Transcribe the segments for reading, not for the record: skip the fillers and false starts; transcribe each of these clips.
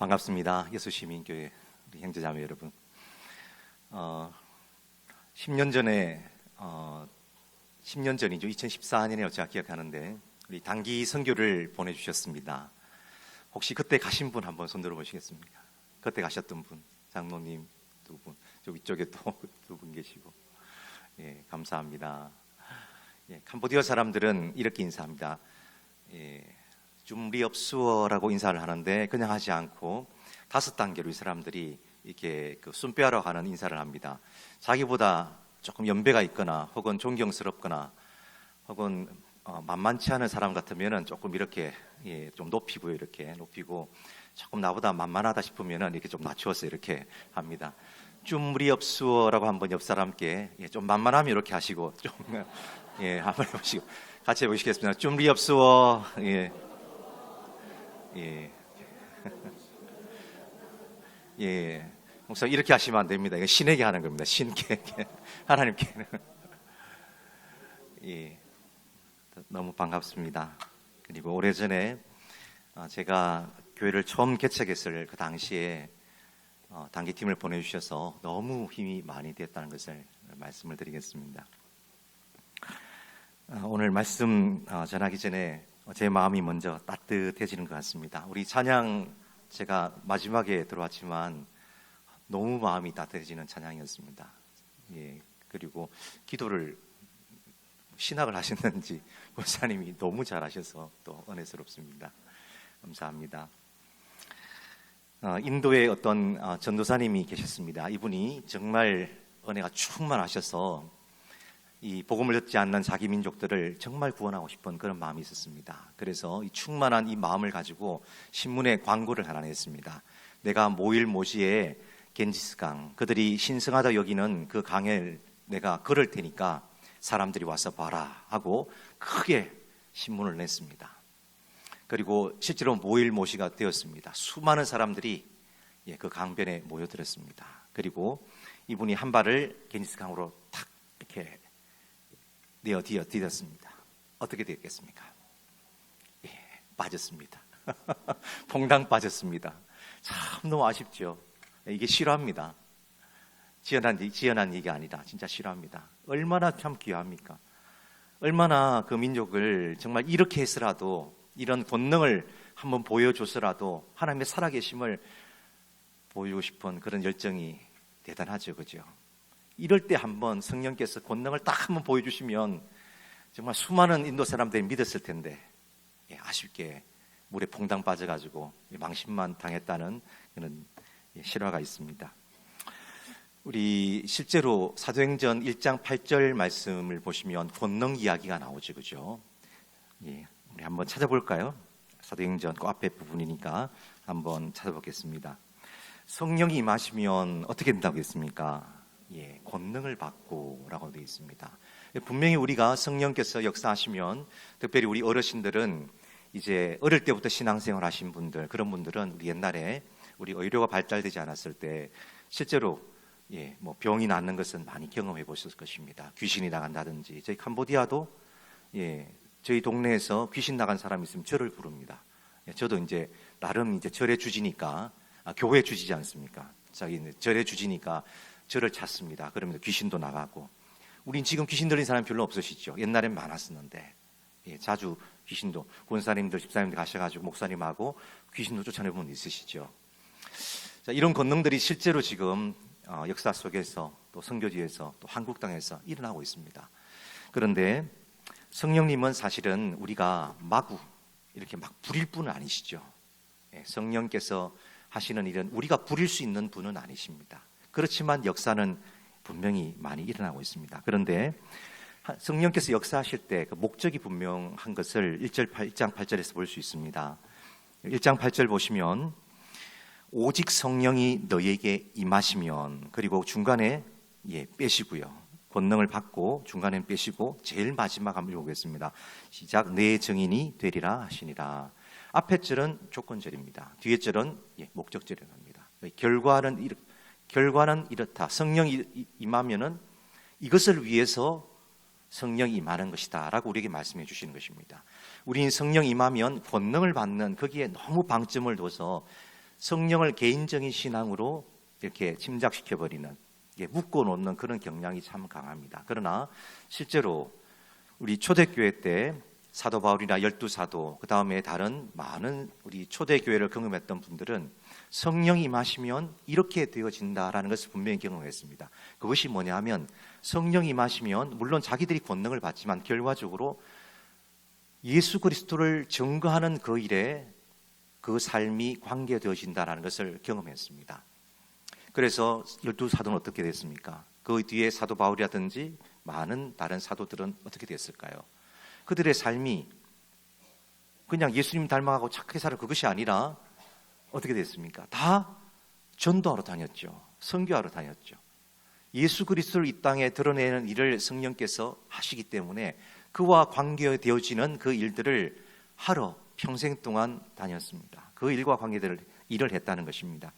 반갑습니다. 예수시민교회 우리 형제자매 여러분. 10년 전에 10년 전이죠. 2014년에 제가 기억하는데 우리 단기 선교를 보내주셨습니다. 혹시 그때 가신 분 한번 손들어 보시겠습니까? 그때 가셨던 분, 장로님 두 분, 저 위쪽에 또 두 분 계시고, 예, 감사합니다. 예, 캄보디아 사람들은 이렇게 인사합니다. 예, 줌리업수어라고 인사를 하는데 그냥 하지 않고 5단계로 이 사람들이 이렇게 순뼈하러 가는 인사를 합니다. 자기보다 조금 연배가 있거나 혹은 존경스럽거나 혹은 만만치 않은 사람 같으면은 조금 이렇게 좀 높이고요. 이렇게 높이고 조금 나보다 만만하다 싶으면은 이렇게 좀 낮추어서 이렇게 합니다. 줌리업수어라고 한번 옆 사람께 좀 만만하면 이렇게 하시고 좀 한번 해보시고 같이 해보시겠습니다. 줌리업수어. 예. 목사 이렇게 하시면 안 됩니다. 이거 신에게 하는 겁니다. 신께 하나님께는. 예. 너무 반갑습니다. 그리고 오래전에 제가 교회를 처음 개척했을 그 당시에 단기팀을 보내주셔서 너무 힘이 많이 됐다는 것을 말씀을 드리겠습니다. 오늘 말씀 전하기 전에 제 마음이 먼저 따뜻해지는 것 같습니다. 우리 찬양 제가 마지막에 들어왔지만 너무 마음이 따뜻해지는 찬양이었습니다. 예, 그리고 기도를 신학을 하셨는지 목사님이 너무 잘하셔서 또 은혜스럽습니다. 감사합니다. 인도에 어떤 전도사님이 계셨습니다. 이분이 정말 은혜가 충만하셔서 이 복음을 듣지 않는 자기 민족들을 정말 구원하고 싶은 그런 마음이 있었습니다. 그래서 이 충만한 이 마음을 가지고 신문에 광고를 하나 냈습니다. 내가 모일 모시에 겐지스강, 그들이 신성하다 여기는 그 강을 내가 걸을 테니까 사람들이 와서 봐라 하고 크게 신문을 냈습니다. 그리고 실제로 모일 모시가 되었습니다. 수많은 사람들이 그 강변에 모여들었습니다. 그리고 이분이 한 발을 겐지스강으로 탁 이렇게 디뎠습니다. 어떻게 되었겠습니까? 예, 빠졌습니다. 퐁당 빠졌습니다. 참 너무 아쉽죠. 이게 싫어합니다. 지어난 얘기 아니다. 진짜 싫어합니다. 얼마나 참 귀합니까? 얼마나 그 민족을 정말 이렇게 해서라도 이런 권능을 한번 보여줘서라도 하나님의 살아계심을 보이고 싶은 그런 열정이 대단하죠. 그죠? 이럴 때 한번 성령께서 권능을 딱 한번 보여주시면 정말 수많은 인도 사람들이 믿었을 텐데 아쉽게 물에 퐁당 빠져가지고 망신만 당했다는 그런 실화가 있습니다. 우리 실제로 사도행전 1장 8절 말씀을 보시면 권능 이야기가 나오죠. 그죠? 예, 우리 한번 찾아볼까요? 사도행전 그 앞에 부분이니까 한번 찾아보겠습니다. 성령이 임하시면 어떻게 된다고 했습니까? 예, 권능을 받고 라고 되어 있습니다. 분명히 우리가 성령께서 역사하시면, 특별히 우리 어르신들은 이제 어릴 때부터 신앙생활 하신 분들, 그런 분들은 우리 옛날에 우리 의료가 발달되지 않았을 때 실제로 뭐 병이 낫는 것은 많이 경험해 보셨을 것입니다. 귀신이 나간다든지. 저희 캄보디아도 저희 동네에서 귀신 나간 사람이 있으면 절을 부릅니다. 저도 이제 나름 이제 절의 주지니까 교회 주지지 않습니까? 자기 절의 주지니까 절을 찾습니다. 그러면 귀신도 나가고. 우린 지금 귀신 들린 사람이 별로 없으시죠? 옛날엔 많았었는데 자주 귀신도 권사님들, 집사님들 가셔가지고 목사님하고 귀신도 쫓아내본 분 있으시죠? 자, 이런 권능들이 실제로 지금 역사 속에서 또 선교지에서 또 한국 땅에서 일어나고 있습니다. 그런데 성령님은 사실은 우리가 마구 이렇게 막 부릴 분은 아니시죠. 성령께서 하시는 일은 우리가 부릴 수 있는 분은 아니십니다. 그렇지만 역사는 분명히 많이 일어나고 있습니다. 그런데 성령께서 역사하실 때 그 목적이 분명한 것을 1장 8절에서 볼 수 있습니다. 1장 8절 보시면 오직 성령이 너에게 임하시면, 그리고 중간에 빼시고요. 권능을 받고 중간에 빼시고 제일 마지막 한번 읽어보겠습니다. 시작. 내 증인이 되리라 하시니라. 앞에 절은 조건절입니다. 뒤에 절은 목적절이라고 합니다. 결과는 이렇다. 성령이 임하면은 이것을 위해서 성령이 임하는 것이다 라고 우리에게 말씀해 주시는 것입니다. 우리는 성령이 임하면 권능을 받는 거기에 너무 방점을 둬서 성령을 개인적인 신앙으로 이렇게 침략시켜버리는, 묶어놓는 그런 경향이 참 강합니다. 그러나 실제로 우리 초대교회 때 사도 바울이나 12사도, 그 다음에 다른 많은 우리 초대교회를 경험했던 분들은 성령이 임하시면 이렇게 되어진다라는 것을 분명히 경험했습니다. 그것이 뭐냐 하면 성령이 임하시면 물론 자기들이 권능을 받지만 결과적으로 예수 그리스도를 증거하는 그 일에 그 삶이 관계되어진다는 것을 경험했습니다. 그래서 12사도는 어떻게 됐습니까? 그 뒤에 사도 바울이라든지 많은 다른 사도들은 어떻게 됐을까요? 그들의 삶이 그냥 예수님 닮아가고 착하게 살아 그것이 아니라 어떻게 됐습니까? 다 전도하러 다녔죠. 선교하러 다녔죠. 예수 그리스도를 이 땅에 드러내는 일을 성령께서 하시기 때문에 그와 관계되어지는 그 일들을 하러 평생 동안 다녔습니다. 그 일과 관계될 일을 했다는 것입니다.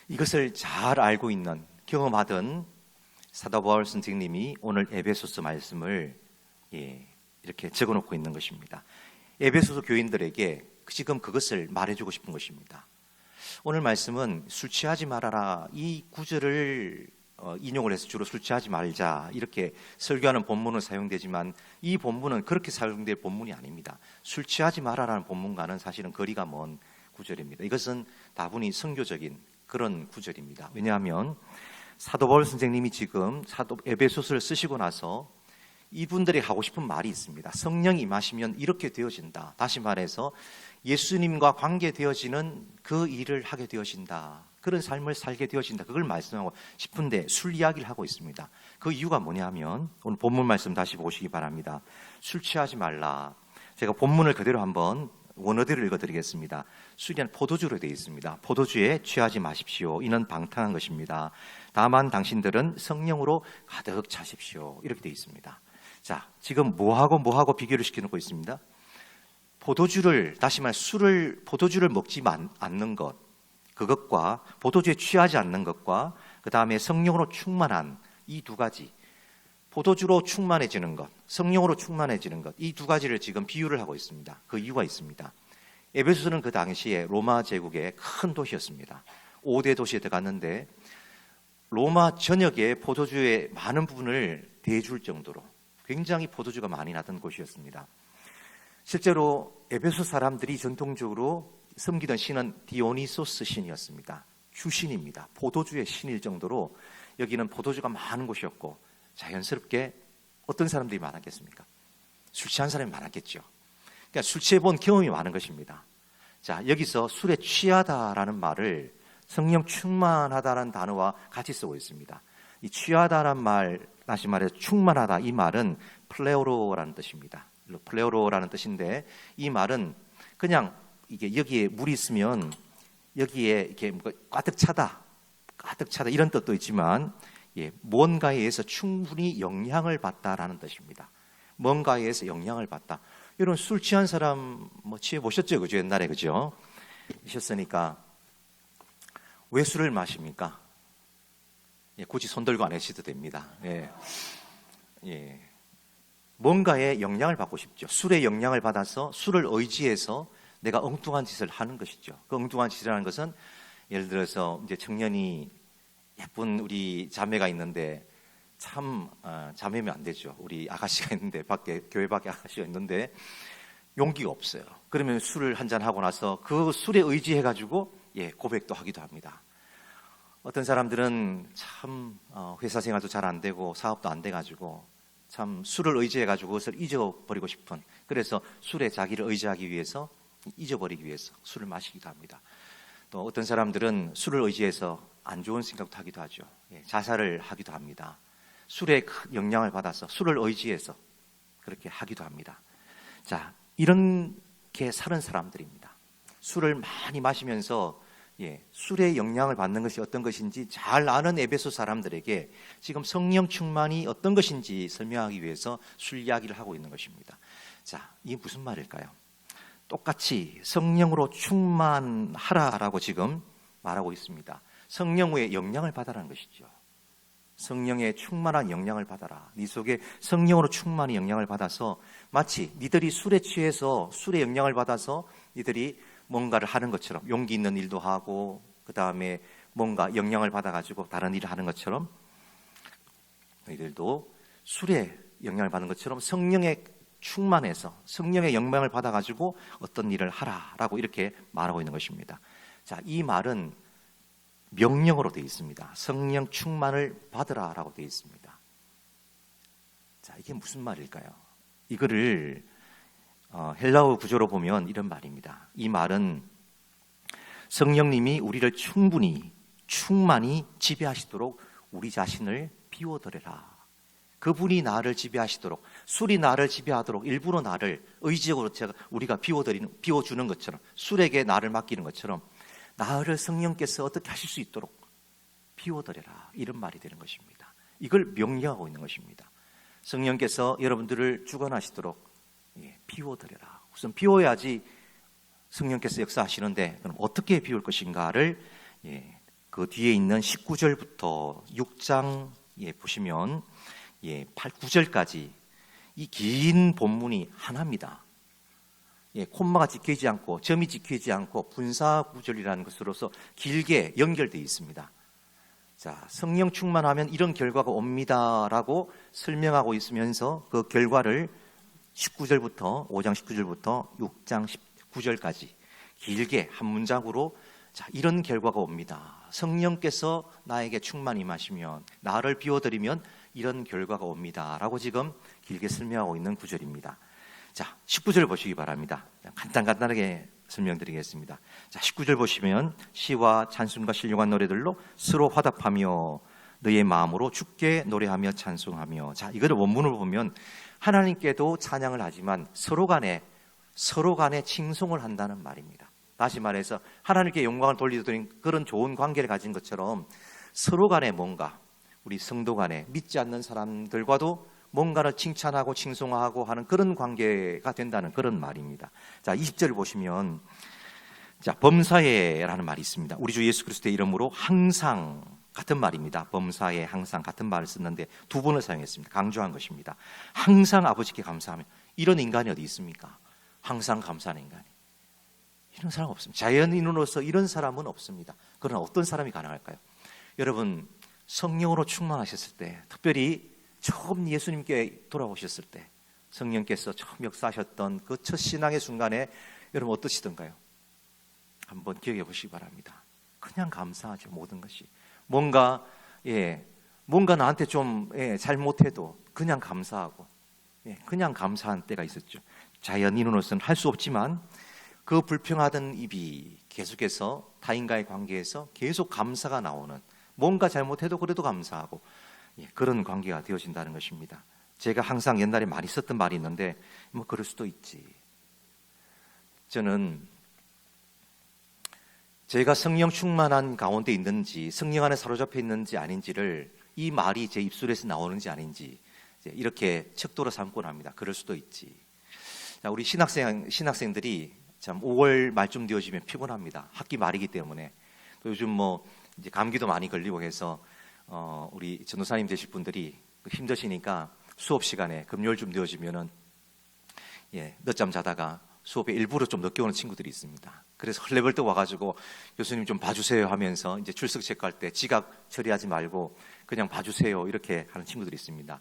이것을 잘 알고 있는, 경험하던 사도 바울 선생님이 오늘 에베소서 말씀을 이렇게 적어놓고 있는 것입니다. 에베소서 교인들에게 지금 그것을 말해주고 싶은 것입니다. 오늘 말씀은 술 취하지 말아라, 이 구절을 인용을 해서 주로 술 취하지 말자 이렇게 설교하는 본문은 사용되지만 이 본문은 그렇게 사용될 본문이 아닙니다. 술 취하지 말아라는 본문과는 사실은 거리가 먼 구절입니다. 이것은 다분히 선교적인 그런 구절입니다. 왜냐하면 사도 바울 선생님이 지금 사도 에베소서를 쓰시고 나서 이분들이 하고 싶은 말이 있습니다. 성령이 임하시면 이렇게 되어진다. 다시 말해서 예수님과 관계되어지는 그 일을 하게 되어진다. 그런 삶을 살게 되어진다. 그걸 말씀하고 싶은데 술 이야기를 하고 있습니다. 그 이유가 뭐냐면 오늘 본문 말씀 다시 보시기 바랍니다. 술 취하지 말라. 제가 본문을 그대로 한번 원어대로 읽어드리겠습니다. 술이 포도주로 되어 있습니다. 포도주에 취하지 마십시오. 이는 방탕한 것입니다. 다만 당신들은 성령으로 가득 차십시오. 이렇게 되어 있습니다. 자, 지금 뭐하고 비교를 시켜놓고 있습니다. 포도주를, 다시 말해 포도주를 먹지 않는 것, 그것과 포도주에 취하지 않는 것과 그 다음에 성령으로 충만한 이 두 가지, 포도주로 충만해지는 것, 성령으로 충만해지는 것, 이 두 가지를 지금 비유를 하고 있습니다. 그 이유가 있습니다. 에베소서는 그 당시에 로마 제국의 큰 도시였습니다. 5대 도시에 들어갔는데 로마 전역에 포도주의 많은 부분을 대줄 정도로 굉장히 포도주가 많이 나던 곳이었습니다. 실제로 에베소 사람들이 전통적으로 섬기던 신은 디오니소스 신이었습니다. 주신입니다. 포도주의 신일 정도로 여기는 포도주가 많은 곳이었고 자연스럽게 어떤 사람들이 많았겠습니까? 술 취한 사람이 많았겠죠. 그러니까 술 취해본 경험이 많은 것입니다. 자, 여기서 술에 취하다라는 말을 성령 충만하다라는 단어와 같이 쓰고 있습니다. 이 취하다라는 말, 다시 말해서 충만하다, 이 말은 플레오로라는 뜻입니다. 플레오로라는 뜻인데 이 말은 그냥 이게 여기에 물이 있으면 여기에 이렇게 가득 차다 이런 뜻도 있지만 뭔가에 의해서 충분히 영향을 받다라는 뜻입니다. 뭔가에 의해서 영향을 받다. 이런 술 취한 사람 취해 보셨죠, 그죠? 옛날에 그죠? 이셨으니까 왜 술을 마십니까? 굳이 손 들고 안 하셔도 됩니다. 뭔가에 영향을 받고 싶죠. 술에 영향을 받아서 술을 의지해서 내가 엉뚱한 짓을 하는 것이죠. 그 엉뚱한 짓이라는 것은 예를 들어서 이제 청년이 예쁜 우리 자매가 있는데 참 자매면 안 되죠. 우리 아가씨가 있는데 교회 밖에 아가씨가 있는데 용기가 없어요. 그러면 술을 한잔 하고 나서 그 술에 의지해가지고 고백도 하기도 합니다. 어떤 사람들은 참 회사 생활도 잘 안 되고 사업도 안 돼가지고 참 술을 의지해가지고 그것을 잊어버리고 싶은, 그래서 술에 자기를 의지하기 위해서 잊어버리기 위해서 술을 마시기도 합니다. 또 어떤 사람들은 술을 의지해서 안 좋은 생각도 하기도 하죠. 자살을 하기도 합니다. 술에 큰 영향을 받아서 술을 의지해서 그렇게 하기도 합니다. 자, 이렇게 사는 사람들입니다. 술을 많이 마시면서 술의 영향을 받는 것이 어떤 것인지 잘 아는 에베소 사람들에게 지금 성령 충만이 어떤 것인지 설명하기 위해서 술 이야기를 하고 있는 것입니다. 자, 이게 무슨 말일까요? 똑같이 성령으로 충만하라라고 지금 말하고 있습니다. 성령의 영향을 받아라는 것이죠. 성령의 충만한 영향을 받아라. 네 속에 성령으로 충만히 영향을 받아서 마치 니들이 술에 취해서 술의 영향을 받아서 니들이 뭔가를 하는 것처럼 용기 있는 일도 하고 그 다음에 뭔가 영향을 받아가지고 다른 일을 하는 것처럼 너희들도 술에 영향을 받는 것처럼 성령에 충만해서 성령의 영향을 받아가지고 어떤 일을 하라라고 이렇게 말하고 있는 것입니다. 자, 이 말은 명령어로 되어 있습니다. 성령 충만을 받으라라고 되어 있습니다. 자, 이게 무슨 말일까요? 이거를 헬라어 구조로 보면 이런 말입니다. 이 말은 성령님이 우리를 충만히 지배하시도록 우리 자신을 비워드려라. 그분이 나를 지배하시도록, 술이 나를 지배하도록 일부러 나를 의지적으로 우리가 비워주는 것처럼, 술에게 나를 맡기는 것처럼 나를 성령께서 어떻게 하실 수 있도록 비워드려라. 이런 말이 되는 것입니다. 이걸 명령하고 있는 것입니다. 성령께서 여러분들을 주관하시도록 비워드려라. 우선 비워야지 성령께서 역사하시는데 그럼 어떻게 비울 것인가를 그 뒤에 있는 19절부터 6장 보시면 9절까지 이 긴 본문이 하나입니다. 콤마가 찍히지 않고 점이 찍히지 않고 분사 구절이라는 것으로서 길게 연결되어 있습니다. 자, 성령 충만하면 이런 결과가 옵니다라고 설명하고 있으면서 그 결과를 19절부터 5장 19절부터 6장 19절까지 길게 한 문장으로 자, 이런 결과가 옵니다. 성령께서 나에게 충만히 임하시면 나를 비워드리면 이런 결과가 옵니다 라고 지금 길게 설명하고 있는 구절입니다. 자, 19절 보시기 바랍니다. 간단하게 설명드리겠습니다. 자, 19절 보시면 시와 찬송과 신령한 노래들로 서로 화답하며 너의 마음으로 주께 노래하며 찬송하며. 자, 이거를 원문을 보면 하나님께도 찬양을 하지만 서로 간에 칭송을 한다는 말입니다. 다시 말해서 하나님께 영광을 돌리는 그런 좋은 관계를 가진 것처럼 서로 간에 뭔가 우리 성도 간에 믿지 않는 사람들과도 뭔가를 칭찬하고 칭송하고 하는 그런 관계가 된다는 그런 말입니다. 자, 20절을 보시면 자, 범사에라는 말이 있습니다. 우리 주 예수 그리스도의 이름으로 항상 같은 말입니다. 범사에 항상 같은 말을 썼는데 두 번을 사용했습니다. 강조한 것입니다. 항상 아버지께 감사하며. 이런 인간이 어디 있습니까? 항상 감사하는 인간이. 이런 사람 없습니다. 자연인으로서 이런 사람은 없습니다. 그러나 어떤 사람이 가능할까요? 여러분, 성령으로 충만하셨을 때, 특별히 처음 예수님께 돌아오셨을 때 성령께서 처음 역사하셨던 그 첫 신앙의 순간에 여러분 어떠시던가요? 한번 기억해 보시기 바랍니다. 그냥 감사하죠. 모든 것이 뭔가 나한테 좀 잘못해도 그냥 감사하고 그냥 감사한 때가 있었죠. 자연인으로서는 할 수 없지만 그 불평하던 입이 계속해서 타인과의 관계에서 계속 감사가 나오는, 뭔가 잘못해도 그래도 감사하고 그런 관계가 되어진다는 것입니다. 제가 항상 옛날에 많이 썼던 말이 있는데 뭐 그럴 수도 있지. 저는 제가 성령 충만한 가운데 있는지 성령 안에 사로잡혀 있는지 아닌지를 이 말이 제 입술에서 나오는지 아닌지 이렇게 척도로 삼곤 합니다. 그럴 수도 있지. 자, 우리 신학생들이 참 5월 말쯤 되어지면 피곤합니다. 학기 말이기 때문에. 또 요즘 뭐 이제 감기도 많이 걸리고 해서 우리 전도사님 되실 분들이 힘드시니까 수업 시간에 금요일쯤 되어지면은 늦잠 자다가 수업에 일부러 좀 늦게 오는 친구들이 있습니다. 그래서 헐레벌떡 와가지고 교수님 좀 봐주세요 하면서 이제 출석 체크할 때 지각 처리하지 말고 그냥 봐주세요 이렇게 하는 친구들이 있습니다.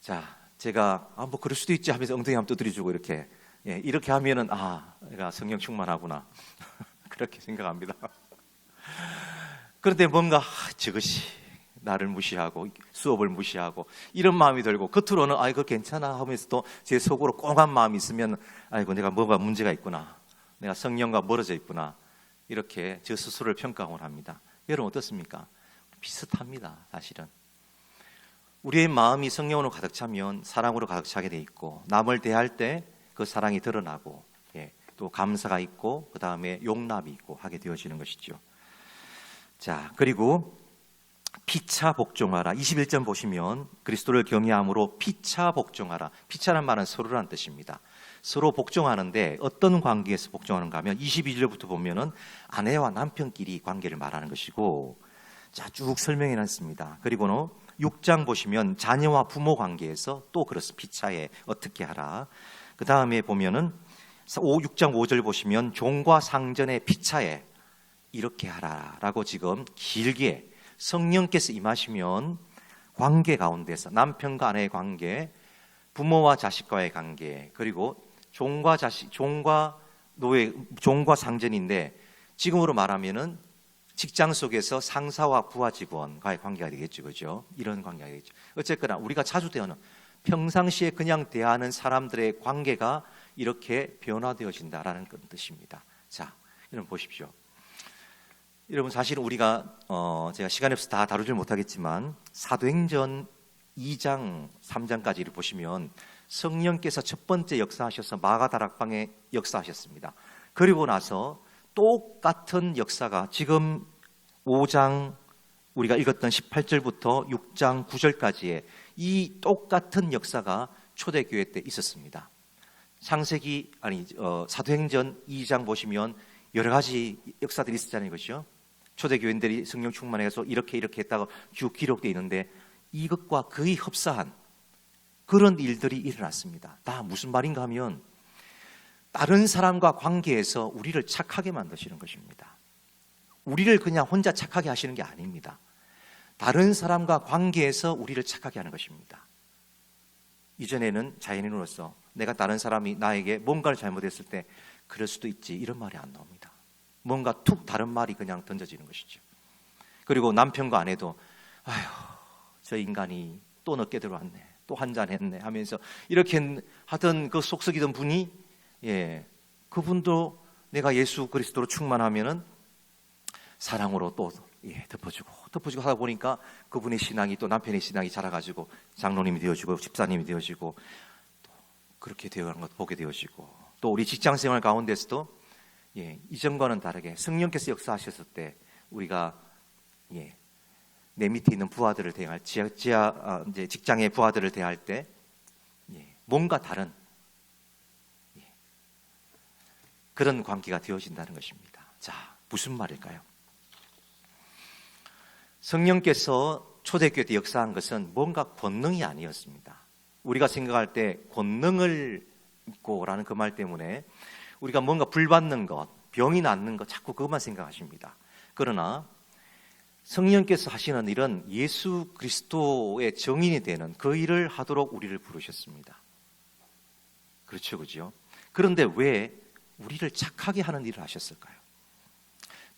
자, 제가 뭐 그럴 수도 있지 하면서 엉덩이 한번 두드려주고 이렇게 하면은 내가 성령 충만하구나 그렇게 생각합니다. 그런데 뭔가 저것이 나를 무시하고 수업을 무시하고 이런 마음이 들고 겉으로는 그거 괜찮아 하면서도 제 속으로 꽁한 마음이 있으면 내가 뭐가 문제가 있구나, 내가 성령과 멀어져 있구나 이렇게 저 스스로를 평가하곤 합니다. 여러분 어떻습니까? 비슷합니다. 사실은 우리의 마음이 성령으로 가득 차면 사랑으로 가득 차게 돼 있고 남을 대할 때 그 사랑이 드러나고 또 감사가 있고 그 다음에 용납이 있고 하게 되어지는 것이죠. 자, 그리고 피차 복종하라. 21절 보시면 그리스도를 경외함으로 피차 복종하라. 피차란 말은 서로라는 뜻입니다. 서로 복종하는데 어떤 관계에서 복종하는가 하면 22절부터 보면은 아내와 남편끼리 관계를 말하는 것이고, 자, 쭉 설명해 놨습니다. 그리고는 6장 보시면 자녀와 부모 관계에서 또 그렇습니다. 피차에 어떻게 하라. 그 다음에 보면은 6장 5절 보시면 종과 상전의 피차에 이렇게 하라라고 지금 길게 성령께서 임하시면 관계 가운데서 남편과 아내의 관계, 부모와 자식과의 관계, 그리고 종과 자식, 종과 노예, 종과 상전인데 지금으로 말하면은 직장 속에서 상사와 부하 직원과의 관계가 되겠죠, 그죠? 이런 관계가 되겠죠. 어쨌거나 우리가 자주 대하는 평상시에 그냥 대하는 사람들의 관계가 이렇게 변화되어진다라는 그런 뜻입니다. 자, 여러분 보십시오. 여러분 사실은 우리가 제가 시간이 없어서 다 다루질 못하겠지만 사도행전 2장, 3장까지를 보시면 성령께서 첫 번째 역사하셔서 마가다락방에 역사하셨습니다. 그리고 나서 똑같은 역사가 지금 5장 우리가 읽었던 18절부터 6장 9절까지의 이 똑같은 역사가 초대교회 때 있었습니다. 사도행전 2장 보시면 여러 가지 역사들이 있었잖아요, 그렇죠? 초대교인들이 성령 충만해서 이렇게 했다고 쭉 기록되어 있는데 이것과 거의 흡사한 그런 일들이 일어났습니다. 다 무슨 말인가 하면 다른 사람과 관계에서 우리를 착하게 만드시는 것입니다. 우리를 그냥 혼자 착하게 하시는 게 아닙니다. 다른 사람과 관계에서 우리를 착하게 하는 것입니다. 이전에는 자연인으로서 내가 다른 사람이 나에게 뭔가를 잘못했을 때 그럴 수도 있지 이런 말이 안 나옵니다. 뭔가 툭 다른 말이 그냥 던져지는 것이죠. 그리고 남편과 아내도 아휴 저 인간이 또 늦게 들어왔네, 또 한잔했네 하면서 이렇게 하던 그 속썩이던 분이 그분도 내가 예수 그리스도로 충만하면은 사랑으로 또 덮어주고 하다 보니까 그분의 신앙이 또 남편의 신앙이 자라가지고 장로님이 되어지고 집사님이 되어지고 또 그렇게 되어가는 것도 보게 되어지고 또 우리 직장생활 가운데서도 이전과는 다르게 성령께서 역사하셨을 때 우리가 내 밑에 있는 부하들을 대할 이제 직장의 부하들을 대할 때 뭔가 다른 그런 관계가 되어진다는 것입니다. 자, 무슨 말일까요? 성령께서 초대교회 때 역사한 것은 뭔가 권능이 아니었습니다. 우리가 생각할 때 권능을 입고라는 그 말 때문에 우리가 뭔가 불받는 것, 병이 낫는 것 자꾸 그것만 생각하십니다. 그러나 성령께서 하시는 일은 예수 그리스도의 정인이 되는 그 일을 하도록 우리를 부르셨습니다. 그렇죠, 그죠? 그런데 왜 우리를 착하게 하는 일을 하셨을까요?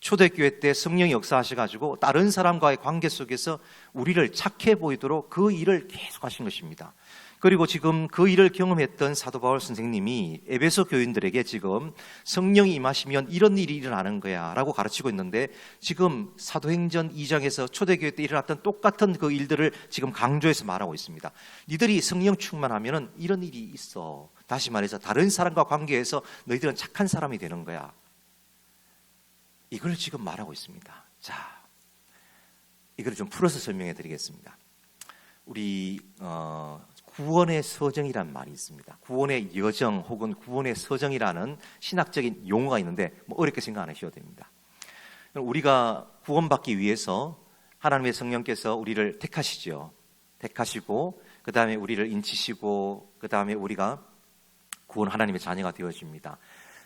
초대교회 때 성령이 역사하셔가지고 다른 사람과의 관계 속에서 우리를 착해 보이도록 그 일을 계속 하신 것입니다. 그리고 지금 그 일을 경험했던 사도 바울 선생님이 에베소 교인들에게 지금 성령이 임하시면 이런 일이 일어나는 거야 라고 가르치고 있는데 지금 사도행전 2장에서 초대교회 때 일어났던 똑같은 그 일들을 지금 강조해서 말하고 있습니다. 니들이 성령 충만하면 이런 일이 있어. 다시 말해서 다른 사람과 관계에서 너희들은 착한 사람이 되는 거야. 이걸 지금 말하고 있습니다. 자, 이걸 좀 풀어서 설명해 드리겠습니다. 우리 구원의 서정이라는 말이 있습니다. 구원의 여정 혹은 구원의 서정이라는 신학적인 용어가 있는데 어렵게 생각 안 하셔도 됩니다. 우리가 구원받기 위해서 하나님의 성령께서 우리를 택하시죠. 택하시고 그 다음에 우리를 인치시고 그 다음에 우리가 구원 하나님의 자녀가 되어집니다.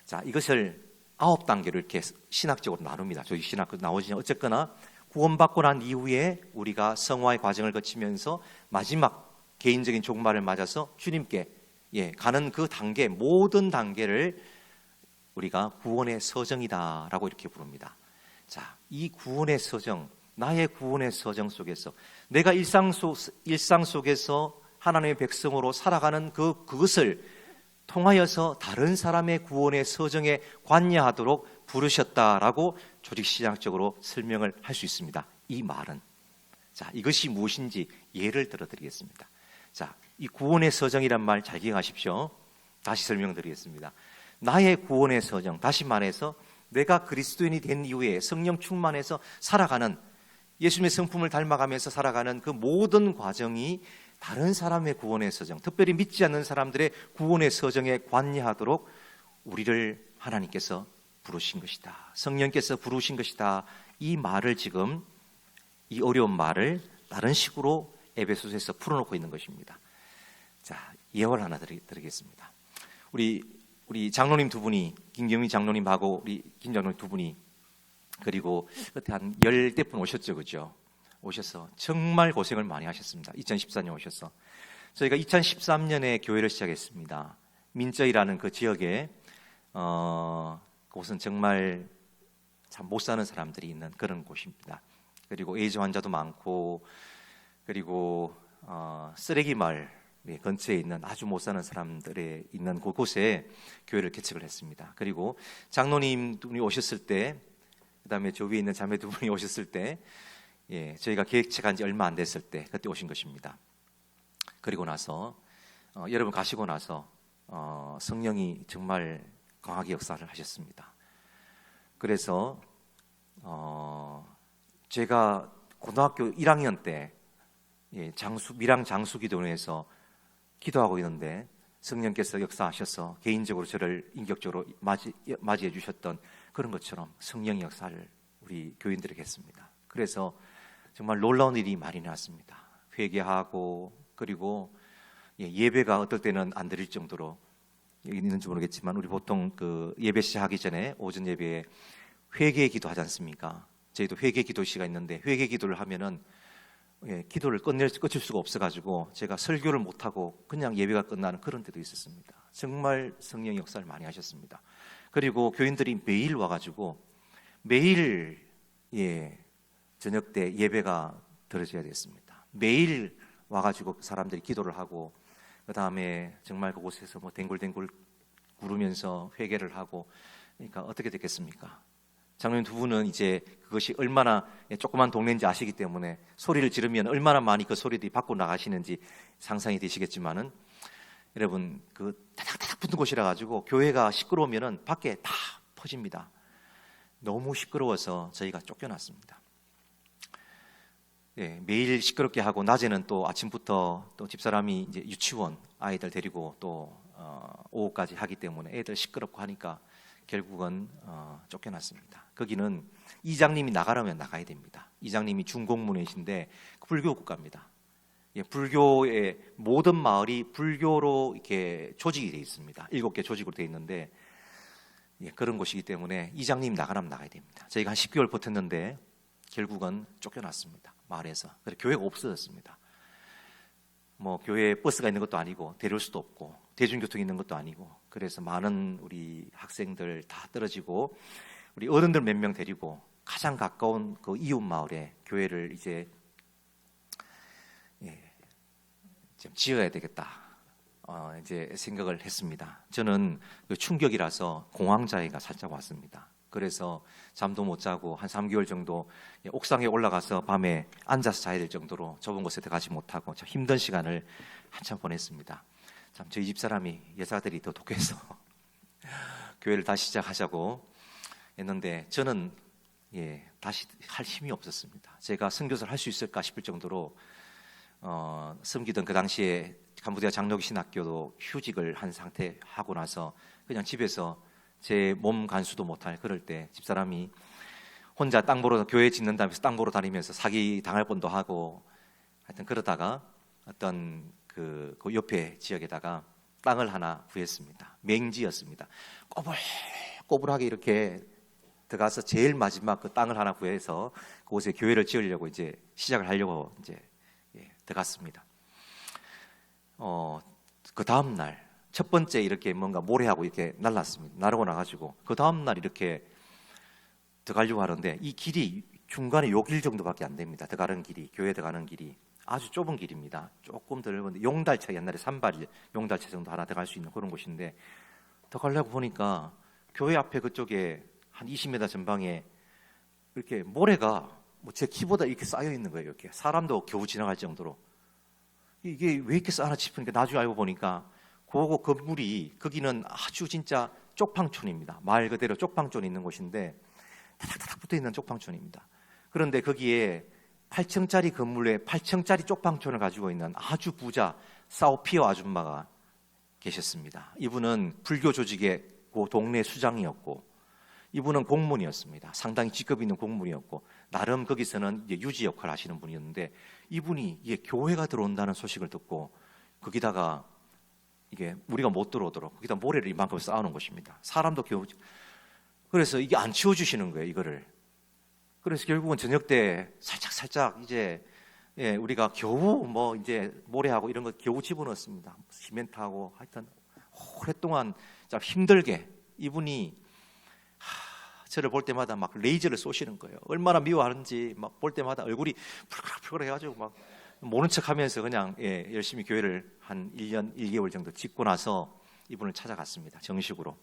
자, 이것을 9단계로 이렇게 신학적으로 나눕니다. 저희 신학 나오지만 어쨌거나 구원받고 난 이후에 우리가 성화의 과정을 거치면서 마지막 개인적인 종말을 맞아서 주님께 가는 그 단계, 모든 단계를 우리가 구원의 서정이다라고 이렇게 부릅니다. 자, 이 구원의 서정, 나의 구원의 서정 속에서 내가 일상 속에서 하나님의 백성으로 살아가는 그것을 통하여서 다른 사람의 구원의 서정에 관여하도록 부르셨다라고 조직신학적으로 설명을 할 수 있습니다. 이 말은 자, 이것이 무엇인지 예를 들어 드리겠습니다. 자, 이 구원의 서정이란 말 잘 기억하십시오. 다시 설명드리겠습니다. 나의 구원의 서정, 다시 말해서 내가 그리스도인이 된 이후에 성령 충만해서 살아가는 예수님의 성품을 닮아가면서 살아가는 그 모든 과정이 다른 사람의 구원의 서정, 특별히 믿지 않는 사람들의 구원의 서정에 관여하도록 우리를 하나님께서 부르신 것이다. 성령께서 부르신 것이다. 이 말을 지금 이 어려운 말을 다른 식으로 에베소서에서 풀어놓고 있는 것입니다. 자, 예화를 하나 드리겠습니다. 우리 우리 장로님 두 분이, 김경민 장로님하고 우리 김 장로님 두 분이, 그리고 그때 한 10대 분 오셨죠, 그죠? 오셔서 정말 고생을 많이 하셨습니다. 2014년 오셔서. 저희가 2013년에 교회를 시작했습니다. 민저이라는 그 지역에 그곳은 정말 참 못 사는 사람들이 있는 그런 곳입니다. 그리고 에이즈 환자도 많고, 그리고 쓰레기 마을 근처에 있는 아주 못 사는 사람들이 있는 그곳에 교회를 개척을 했습니다. 그리고 장로님 두 분이 오셨을 때, 그다음에 저 위에 있는 자매 두 분이 오셨을 때, 저희가 개척한 지 얼마 안 됐을 때 그때 오신 것입니다. 그리고 나서 여러분 가시고 나서 성령이 정말 강하게 역사를 하셨습니다. 그래서 제가 고등학교 1학년 때 밀양 장수기도원에서 기도하고 있는데 성령께서 역사하셔서 개인적으로 저를 인격적으로 맞이해 주셨던 그런 것처럼 성령의 역사를 우리 교인들에게 했습니다. 그래서 정말 놀라운 일이 많이 났습니다. 회개하고, 그리고 예배가 어떨 때는 안 드릴 정도로, 여기 있는지 모르겠지만 우리 보통 그 예배 시작하기 전에 오전 예배에 회개 기도하지 않습니까? 저희도 회개 기도 시가 있는데, 회개 기도를 하면은 기도를 끝일 수가 없어가지고 제가 설교를 못하고 그냥 예배가 끝나는 그런 때도 있었습니다. 정말 성령 역사를 많이 하셨습니다. 그리고 교인들이 매일 와가지고 매일 저녁 때 예배가 드려져야 됐습니다. 매일 와가지고 사람들이 기도를 하고, 그 다음에 정말 그곳에서 뭐 댕굴댕굴 구르면서 회개를 하고, 그러니까 어떻게 됐겠습니까? 장로님 두 분은 이제 그것이 얼마나 조그만 동네인지 아시기 때문에 소리를 지르면 얼마나 많이 그 소리들이 밖으로 나가시는지 상상이 되시겠지만은, 여러분 그 타닥타닥 붙는 곳이라 가지고 교회가 시끄러우면은 밖에 다 퍼집니다. 너무 시끄러워서 저희가 쫓겨났습니다. 매일 시끄럽게 하고, 낮에는 또 아침부터 또 집사람이 이제 유치원 아이들 데리고 또 오후까지 하기 때문에 애들 시끄럽고 하니까 결국은 쫓겨났습니다. 거기는 이장님이 나가려면 나가야 됩니다. 이장님이 중공문이신데 불교 국가입니다. 불교의 모든 마을이 불교로 이렇게 조직이 되어 있습니다. 7개 조직으로 되어 있는데, 그런 곳이기 때문에 이장님이 나가려면 나가야 됩니다. 저희가 한 10개월 버텼는데 결국은 쫓겨났습니다. 마을에서. 그래서 교회가 없어졌습니다. 뭐 교회에 버스가 있는 것도 아니고 데려올 수도 없고 대중교통이 있는 것도 아니고, 그래서 많은 우리 학생들 다 떨어지고 우리 어른들 몇 명 데리고 가장 가까운 그 이웃 마을에 교회를 이제 좀 지어야 되겠다 이제 생각을 했습니다. 저는 그 충격이라서 공황장애가 살짝 왔습니다. 그래서 잠도 못 자고 한 3개월 정도 옥상에 올라가서 밤에 앉아서 자야 될 정도로 좁은 곳에 들어가지 못하고 참 힘든 시간을 한참 보냈습니다. 참 저희 집사람이 여자들이 더 독해서 교회를 다시 시작하자고 했는데 저는 다시 할 힘이 없었습니다. 제가 선교사를 할 수 있을까 싶을 정도로 섬기던 그 당시에 캄보디아 장로기신학교도 휴직을 한 상태 하고 나서 그냥 집에서 제 몸 간수도 못할 그럴 때 집사람이 혼자 땅 보러 교회 짓는다면서 땅 보러 다니면서 사기 당할 뻔도 하고 하여튼 그러다가 어떤 그 옆에 지역에다가 땅을 하나 구했습니다. 맹지였습니다. 꼬불꼬불하게 이렇게 들어가서 제일 마지막 그 땅을 하나 구해서 그곳에 교회를 지으려고 이제 시작을 하려고 이제 들어갔습니다. 그 다음 날 첫 번째 이렇게 뭔가 모래하고 이렇게 날랐습니다. 날아고 나가지고 그 다음 날 이렇게 들어가려고 하는데 이 길이 중간에 요 길 정도밖에 안 됩니다. 들어가는 길이, 교회 들어가는 길이 아주 좁은 길입니다. 조금 넓은데 용달차, 옛날에 산발 용달차 정도 하나 들어갈 수 있는 그런 곳인데 들어가려고 보니까 교회 앞에 그쪽에 한 20m 전방에 이렇게 모래가 뭐 제 키보다 이렇게 쌓여 있는 거예요. 이렇게 사람도 겨우 지나갈 정도로 이게 왜 이렇게 쌓아나 싶으니까 나중에 알고 보니까 그거 건물이 거기는 아주 진짜 쪽방촌입니다. 말 그대로 쪽방촌이 있는 곳인데 타닥타닥 붙어 있는 쪽방촌입니다. 그런데 거기에 8층짜리 건물에 8층짜리 쪽방촌을 가지고 있는 아주 부자 사오피어 아줌마가 계셨습니다. 이분은 불교 조직의 그 동네 수장이었고 이분은 공무원이었습니다. 상당히 직급 있는 공무원이었고 나름 거기서는 이제 유지 역할을 하시는 분이었는데 이분이 이게 교회가 들어온다는 소식을 듣고 거기다가 이게 우리가 못 들어오도록 거기다 모래를 이만큼 쌓아놓은 것입니다. 사람도 겨우. 그래서 이게 안 치워주시는 거예요, 이거를. 그래서 결국은 저녁 때 살짝 이제 우리가 겨우 뭐 이제 모래하고 이런 거 겨우 집어넣었습니다. 시멘트하고 하여튼 오랫동안 참 힘들게 이분이 저를 볼 때마다 막 레이저를 쏘시는 거예요. 얼마나 미워하는지 막 볼 때마다 얼굴이 풀그럭풀그럭 해가지고 막 모른 척하면서 그냥 열심히 교회를 한 1년 1개월 정도 짓고 나서 이분을 찾아갔습니다. 정식으로.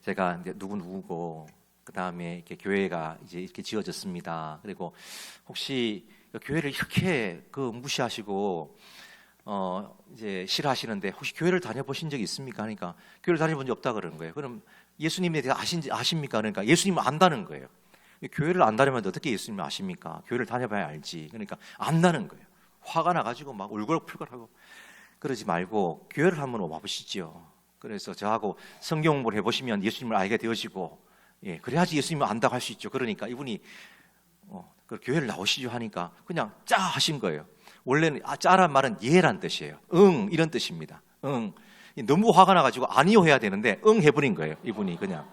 제가 이제 누구고 그 다음에 이렇게 교회가 이제 이렇게 지어졌습니다. 그리고 혹시 교회를 이렇게 무시하시고 이제 싫어하시는데 혹시 교회를 다녀보신 적이 있습니까? 하니까 교회를 다녀본 적 없다 그러는 거예요. 그럼 예수님에 대해 아십니까? 그러니까 예수님을 안다는 거예요. 교회를 안 다니면 어떻게 예수님을 아십니까? 교회를 다녀봐야 알지. 그러니까 안다는 거예요. 화가 나가지고 막 울글불글하고 그러지 말고 교회를 한번 와보시죠. 그래서 저하고 성경 공부를 해보시면 예수님을 알게 되어지고 그래야지 예수님을 안다고 할 수 있죠. 그러니까 이분이 그 교회를 나오시죠 하니까 그냥 짜 하신 거예요. 원래는 짜란 말은 예란 뜻이에요. 응 이런 뜻입니다. 응. 너무 화가 나가지고 아니요 해야 되는데 응 해버린 거예요. 이분이 그냥.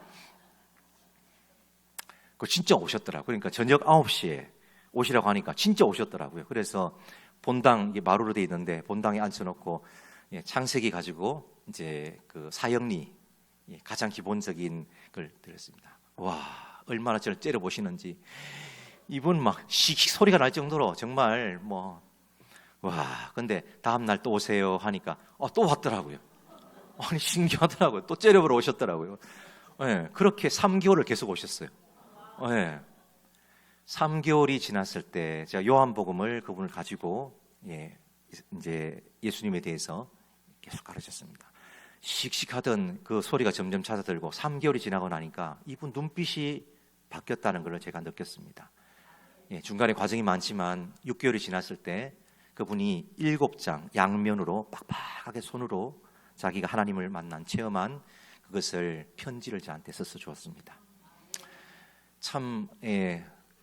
진짜 오셨더라고요. 그러니까 저녁 9시에 오시라고 하니까 진짜 오셨더라고요. 그래서 본당 마루로 돼 있는데 본당에 앉혀놓고 창세기 가지고 이제 그 사형리 가장 기본적인 걸 드렸습니다. 와 얼마나 저를 째려보시는지 이분 막 씩씩 소리가 날 정도로 정말 근데 다음날 또 오세요 하니까 또 왔더라고요. 아니 신기하더라고요. 또 째려보러 오셨더라고요. 그렇게 3개월을 계속 오셨어요. 3개월이 지났을 때 제가 요한복음을 그분을 가지고 이제 예수님에 대해서 계속 가르쳤습니다. 씩씩하던 그 소리가 점점 잦아들고 3개월이 지나고 나니까 이분 눈빛이 바뀌었다는 걸 제가 느꼈습니다. 중간에 과정이 많지만 6개월이 지났을 때 그분이 7장 양면으로 빡빡하게 손으로 자기가 하나님을 만난 체험한 그것을 편지를 저한테 써서 주었습니다. 참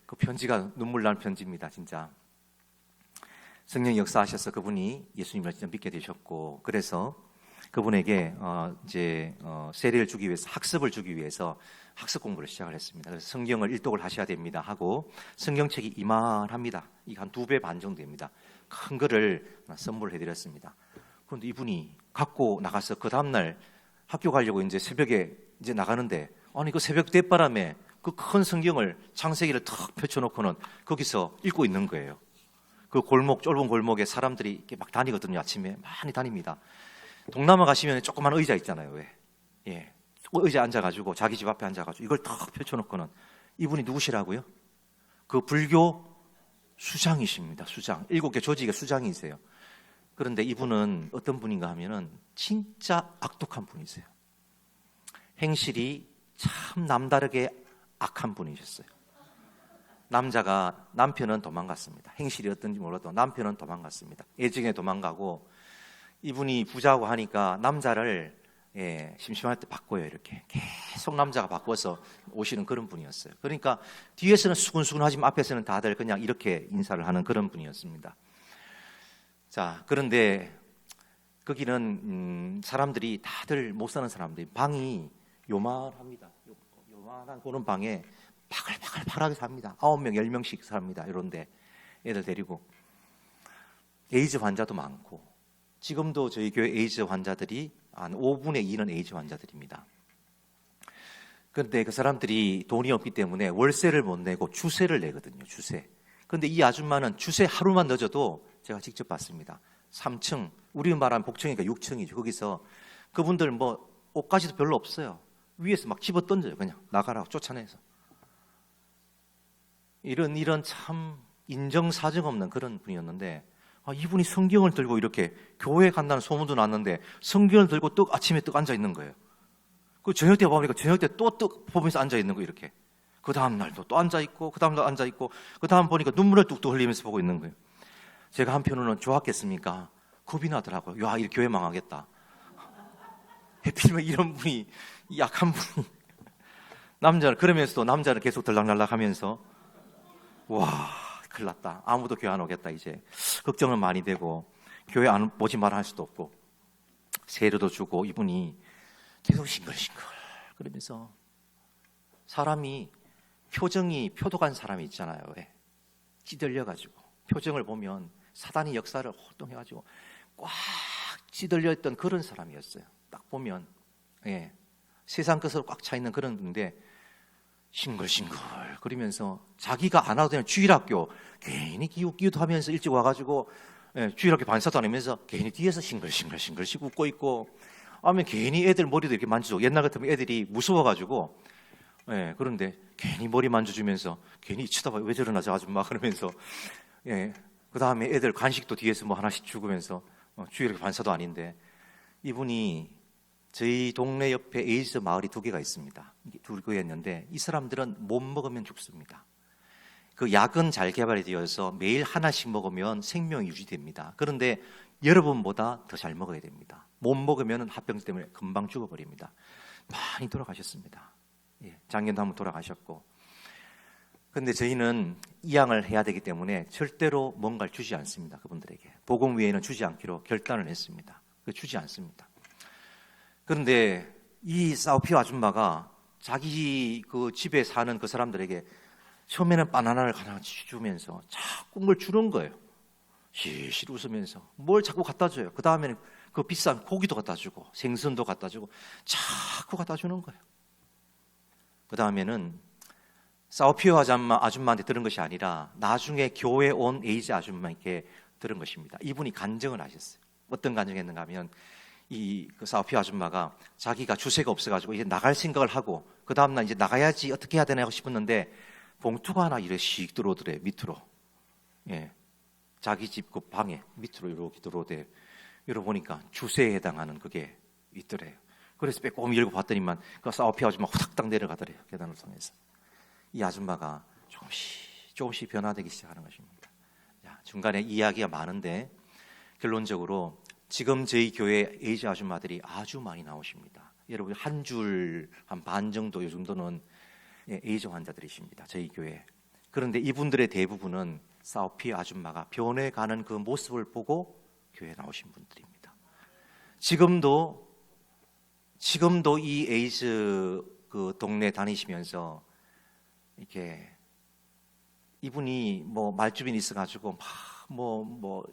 그 편지가 눈물 나는 편지입니다. 진짜 성령이 역사하셔서 그분이 예수님을 진짜 믿게 되셨고 그래서 그분에게 세례를 주기 위해서 학습을 주기 위해서 학습 공부를 시작을 했습니다. 그래서 성경을 일독을 하셔야 됩니다 하고 성경책이 이만합니다. 이게 한 2배 반 정도 됩니다. 큰 거를 선물을 해드렸습니다. 그런데 이분이 갖고 나가서 그 다음날 학교 가려고 이제 새벽에 이제 나가는데 아니 그 새벽 대바람에 그 큰 성경을 창세기를 탁 펼쳐놓고는 거기서 읽고 있는 거예요. 그 좁은 골목에 사람들이 이렇게 막 다니거든요. 아침에 많이 다닙니다. 동남아 가시면 조그만 의자 있잖아요. 왜? 의자에 앉아가지고 자기 집 앞에 앉아가지고 이걸 탁 펼쳐놓고는 이분이 누구시라고요? 그 불교 수장이십니다. 수장. 7개 조직의 수장이세요. 그런데 이분은 어떤 분인가 하면은 진짜 악독한 분이세요. 행실이 참 남다르게 악한 분이셨어요. 남편은 도망갔습니다. 행실이 어떤지 몰라도 남편은 도망갔습니다. 애증에 도망가고 이분이 부자고 하니까 남자를 심심할 때 바꿔요. 이렇게 계속 남자가 바꿔서 오시는 그런 분이었어요. 그러니까 뒤에서는 수근수근하지만 앞에서는 다들 그냥 이렇게 인사를 하는 그런 분이었습니다. 자, 그런데 거기는 사람들이 다들 못 사는 사람들이 방이 요만합니다. 요만한 그런 방에 바글바글하게 삽니다. 9명, 10명씩 삽니다. 이런데 애들 데리고 에이즈 환자도 많고 지금도 저희 교회 에이즈 환자들이 한 5분의 2는 에이즈 환자들입니다. 그런데 그 사람들이 돈이 없기 때문에 월세를 못 내고 주세를 내거든요. 주세. 그런데 이 아줌마는 주세 하루만 늦어도 제가 직접 봤습니다. 3층, 우리 말하면 복층이니까 6층이죠. 거기서 그분들 옷가지도 별로 없어요. 위에서 막 집어 던져요. 그냥 나가라고 쫓아내서. 이런 참 인정사정 없는 그런 분이었는데 이분이 성경을 들고 이렇게 교회 간다는 소문도 났는데 성경을 들고 아침에 앉아 있는 거예요. 그 저녁 때 보니까 저녁 때 또 보면서 앉아 있는 거 이렇게. 그 다음 날도 또 앉아 있고 그 다음 날 앉아 있고 그 다음 보니까 눈물을 뚝뚝 흘리면서 보고 있는 거예요. 제가 한편으로는 좋았겠습니까? 겁이 나더라고요. 야, 이 교회 망하겠다. 해필이면 이런 분이 약한 분이 그러면서도 남자를 계속 들락날락하면서 와 큰일 났다. 아무도 교회 안 오겠다. 이제 걱정은 많이 되고 교회 안 오지 말아 할 수도 없고 세례도 주고 이분이 계속 싱글싱글 그러면서 사람이 표정이 표독한 사람이 있잖아요. 왜? 찌들려가지고 표정을 보면 사단이 역사를 활동해가지고 꽉 찌들려있던 그런 사람이었어요. 딱 보면 세상 것으로 꽉 차 있는 그런 분인데 싱글싱글 그러면서 자기가 안 와도 되는 주일학교 괜히 기웃기웃하면서 일찍 와가지고 주일학교 반사도 안 하면서 괜히 뒤에서 싱글싱글 웃고 있고 아니면 괜히 애들 머리도 이렇게 만져주고 옛날 같으면 애들이 무서워가지고 그런데 괜히 머리 만져주면서 괜히 쳐다봐 왜 저러나 저 아줌마 그러면서 그 다음에 애들 간식도 뒤에서 뭐 하나씩 주면서 주일학교 반사도 아닌데 이분이 저희 동네 옆에 에이즈 마을이 2개가 있습니다. 2개였는데 이 사람들은 못 먹으면 죽습니다. 그 약은 잘 개발이 되어서 매일 하나씩 먹으면 생명이 유지됩니다. 그런데 여러분보다 더 잘 먹어야 됩니다. 못 먹으면 합병증 때문에 금방 죽어버립니다. 많이 돌아가셨습니다. 작년도 한번 돌아가셨고. 그런데 저희는 이양을 해야 되기 때문에 절대로 뭔가를 주지 않습니다. 그분들에게 복음 외에는 주지 않기로 결단을 했습니다. 주지 않습니다. 그런데 이 사우피오 아줌마가 자기 그 집에 사는 그 사람들에게 처음에는 바나나를 하나 주면서 자꾸 뭘 주는 거예요. 실실 웃으면서 뭘 자꾸 갖다 줘요. 그 다음에는 그 비싼 고기도 갖다 주고 생선도 갖다 주고 자꾸 갖다 주는 거예요. 그 다음에는 사우피오 아줌마한테 들은 것이 아니라 나중에 교회 온 에이즈 아줌마에게 들은 것입니다. 이분이 간증을 하셨어요. 어떤 간증했는가 하면 그 사우피오 아줌마가 자기가 주세가 없어가지고 이제 나갈 생각을 하고 그 다음날 이제 나가야지 어떻게 해야 되나 하고 싶었는데 봉투가 하나 이렇게 씩 들어오더래 밑으로. 자기 집 그 방에 밑으로 이렇게 들어오대. 열어보니까 주세에 해당하는 그게 있더래요. 그래서 빼꼼 열고 봤더니만 그 사우피오 아줌마 후닥닥 내려가더래요. 계단을 통해서. 이 아줌마가 조금씩 변화되기 시작하는 것입니다. 중간에 이야기가 많은데 결론적으로 지금 저희 교회 에이즈 아줌마들이 아주 많이 나오십니다. 여러분 한 줄 한 반 정도 요 정도는 에이즈 환자들이십니다. 저희 교회. 그런데 이분들의 대부분은 사우피오 아줌마가 변해가는 그 모습을 보고 교회에 나오신 분들입니다. 지금도 이 에이즈 그 동네 다니시면서 이렇게 이분이 뭐 말주변이 있어가지고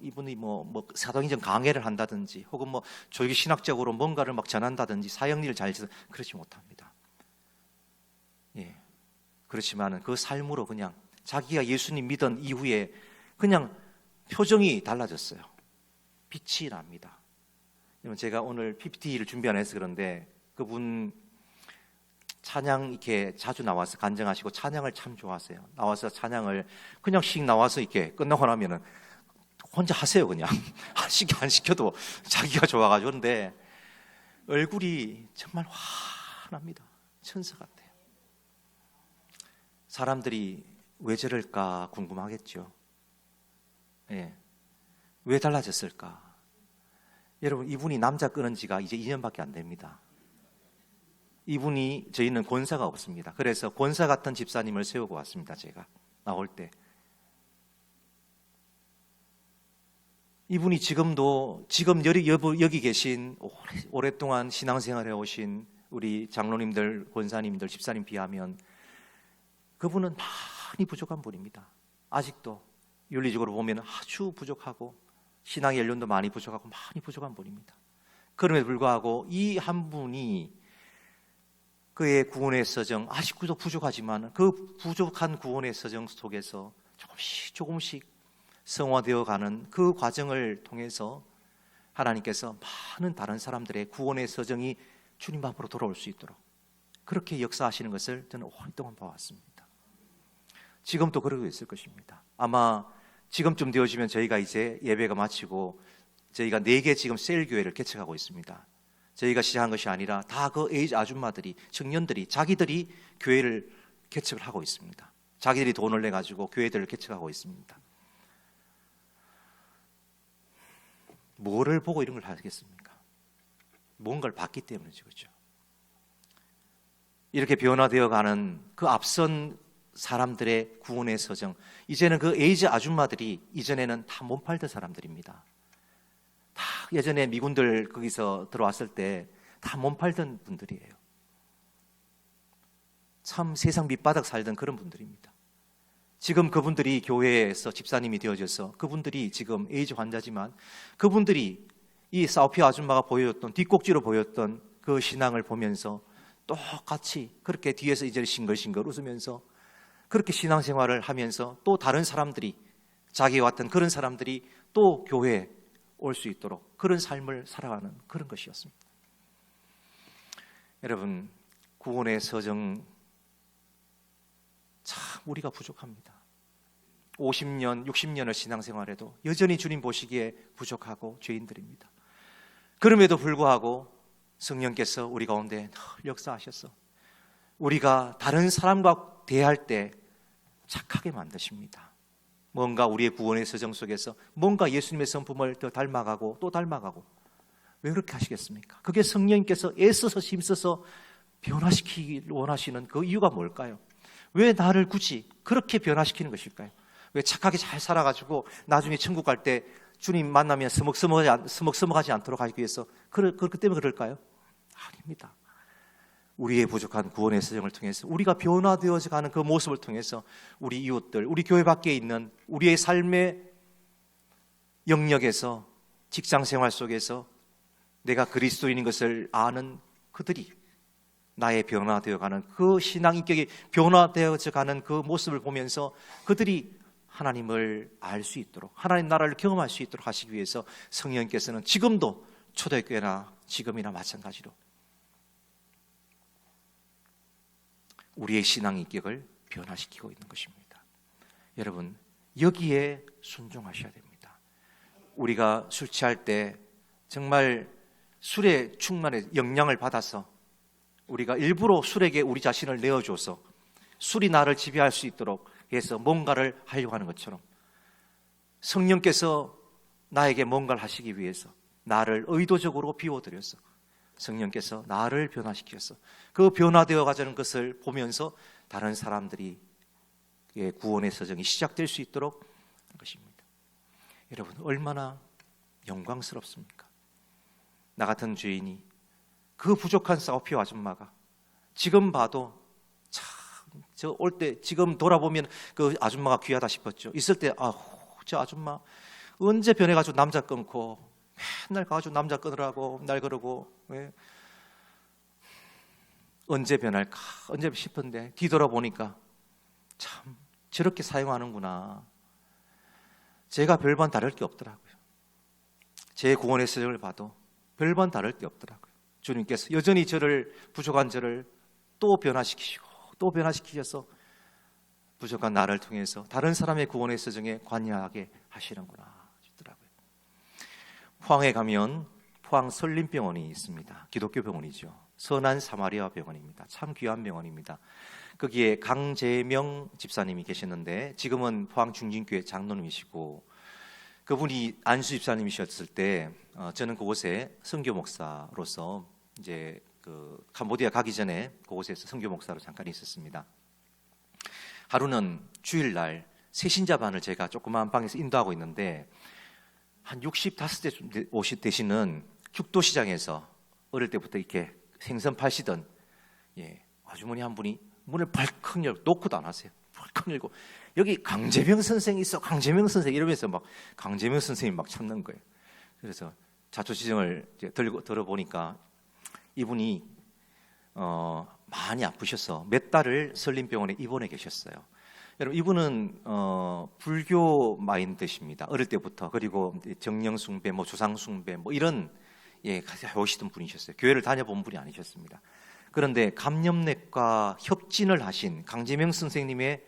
이분이 사도행전 강해를 한다든지 혹은 뭐 조기 신학적으로 뭔가를 막 전한다든지 사역일을 잘 해서 그렇지 못합니다. 그렇지만은 그 삶으로 그냥 자기가 예수님 믿은 이후에 그냥 표정이 달라졌어요. 빛이 납니다. 제가 오늘 PPT를 준비 안 해서 그런데 그분 찬양 이렇게 자주 나와서 간증하시고 찬양을 참 좋아하세요. 나와서 찬양을 그냥 씩 나와서 이렇게 끝나고 나면은 혼자 하세요. 그냥 안 시켜도 자기가 좋아가지고. 그런데 얼굴이 정말 환합니다. 천사 같아요. 사람들이 왜 저럴까 궁금하겠죠. 왜 달라졌을까? 여러분 이분이 남자 끊은 지가 이제 2년밖에 안 됩니다. 이분이 저희는 권사가 없습니다. 그래서 권사 같은 집사님을 세우고 왔습니다. 제가 나올 때 이분이 지금 여기 계신 오랫동안 신앙생활해 오신 우리 장로님들, 권사님들, 집사님 비하면 그분은 많이 부족한 분입니다. 아직도 윤리적으로 보면 아주 부족하고 신앙의 연륜도 많이 부족하고 많이 부족한 분입니다. 그럼에도 불구하고 이 한 분이 그의 구원의 서정 아직도 부족하지만 그 부족한 구원의 서정 속에서 조금씩 성화되어 가는 그 과정을 통해서 하나님께서 많은 다른 사람들의 구원의 서정이 주님 앞으로 돌아올 수 있도록 그렇게 역사하시는 것을 저는 오랫동안 봐왔습니다. 지금도 그러고 있을 것입니다. 아마 지금쯤 되어지면 저희가 이제 예배가 마치고 저희가 4개 지금 셀교회를 개척하고 있습니다. 저희가 시작한 것이 아니라 다 그 에이즈 아줌마들이, 청년들이 자기들이 교회를 개척을 하고 있습니다. 자기들이 돈을 내가지고 교회들을 개척하고 있습니다. 뭐를 보고 이런 걸 하겠습니까? 뭔가를 봤기 때문이죠. 그렇죠? 이렇게 변화되어가는 그 앞선 사람들의 구원의 서정, 이제는 그 에이즈 아줌마들이 이전에는 다 못 팔던 사람들입니다. 다 예전에 미군들 거기서 들어왔을 때 다 몸 팔던 분들이에요. 참 세상 밑바닥 살던 그런 분들입니다. 지금 그분들이 교회에서 집사님이 되어져서 그분들이 지금 에이즈 환자지만 그분들이 이 사우피아 아줌마가 보였던 뒷꼭지로 보였던 그 신앙을 보면서 똑같이 그렇게 뒤에서 이제 싱글싱글 웃으면서 그렇게 신앙생활을 하면서 또 다른 사람들이 자기와 같은 그런 사람들이 또 교회에 올 수 있도록 그런 삶을 살아가는 그런 것이었습니다. 여러분, 구원의 서정 참 우리가 부족합니다. 50년, 60년을 신앙생활해도 여전히 주님 보시기에 부족하고 죄인들입니다. 그럼에도 불구하고 성령께서 우리 가운데 늘 역사하셔서 우리가 다른 사람과 대할 때 착하게 만드십니다. 뭔가 우리의 구원의 서정 속에서 뭔가 예수님의 성품을 더 닮아가고 또 닮아가고. 왜 그렇게 하시겠습니까? 그게 성령님께서 애써서 힘써서 변화시키기 원하시는 그 이유가 뭘까요? 왜 나를 굳이 그렇게 변화시키는 것일까요? 왜 착하게 잘 살아가지고 나중에 천국 갈 때 주님 만나면 서먹서먹하지 않도록 하기 위해서 그렇기 때문에 그럴까요? 아닙니다. 우리의 부족한 구원의 서정을 통해서 우리가 변화되어져 가는 그 모습을 통해서 우리 이웃들, 우리 교회 밖에 있는 우리의 삶의 영역에서 직장생활 속에서 내가 그리스도인인 것을 아는 그들이 나의 변화되어 가는 그 신앙 인격이 변화되어져 가는 그 모습을 보면서 그들이 하나님을 알 수 있도록 하나님 나라를 경험할 수 있도록 하시기 위해서 성령께서는 지금도 초대교회나 지금이나 마찬가지로 우리의 신앙 인격을 변화시키고 있는 것입니다. 여러분, 여기에 순종하셔야 됩니다. 우리가 술 취할 때 정말 술에 충만해 영향을 받아서 우리가 일부러 술에게 우리 자신을 내어줘서 술이 나를 지배할 수 있도록 해서 뭔가를 하려고 하는 것처럼 성령께서 나에게 뭔가를 하시기 위해서 나를 의도적으로 비워드려서 성령께서 나를 변화시켜서 그 변화되어 가자는 것을 보면서 다른 사람들이 구원의 서정이 시작될 수 있도록 하는 것입니다. 여러분, 얼마나 영광스럽습니까? 나 같은 죄인이 그 부족한 사우피아 아줌마가 지금 봐도 참 저 올 때 지금 돌아보면 그 아줌마가 귀하다 싶었죠. 있을 때 저 아줌마 언제 변해가지고 남자 끊고 맨날 가가지고 남자 끊으라고 날 그러고 왜? 언제 변할까 언제 싶은데 뒤돌아보니까 참 저렇게 사용하는구나. 제가 별반 다를 게 없더라고요. 제 구원의 서정을 봐도 별반 다를 게 없더라고요. 주님께서 여전히 저를 부족한 저를 또 변화시키시고 또 변화시키셔서 부족한 나를 통해서 다른 사람의 구원의 서정에 관여하게 하시는구나 싶더라고요. 포항에 가면 포항 설림병원이 있습니다. 기독교 병원이죠. 선한 사마리아 병원입니다. 참 귀한 병원입니다. 거기에 강재명 집사님이 계셨는데 지금은 포항 중진교회 장로님이시고 그분이 안수 집사님이셨을 때 저는 그곳에 선교 목사로서 이제 그 캄보디아 가기 전에 그곳에서 선교 목사로 잠깐 있었습니다. 하루는 주일날 새신자반을 제가 조그마한 방에서 인도하고 있는데 한 65대 오시 되시는 죽도시장에서 어릴 때부터 이렇게 생선 파시던 아주머니 한 분이 문을 벌컥 열고 노크도 안 하세요. 벌컥 열고 여기 강재명 선생이 있어. 강재명 선생 이러면서 막 강재명 선생님 막 찾는 거예요. 그래서 자초지정을 들어보니까 이분이 많이 아프셔서 몇 달을 설림병원에 입원해 계셨어요. 여러분 이분은 불교 마인드십니다. 어릴 때부터. 그리고 정령숭배, 조상숭배 이런 해오시던 분이셨어요. 교회를 다녀본 분이 아니셨습니다. 그런데 감염내과 협진을 하신 강재명 선생님의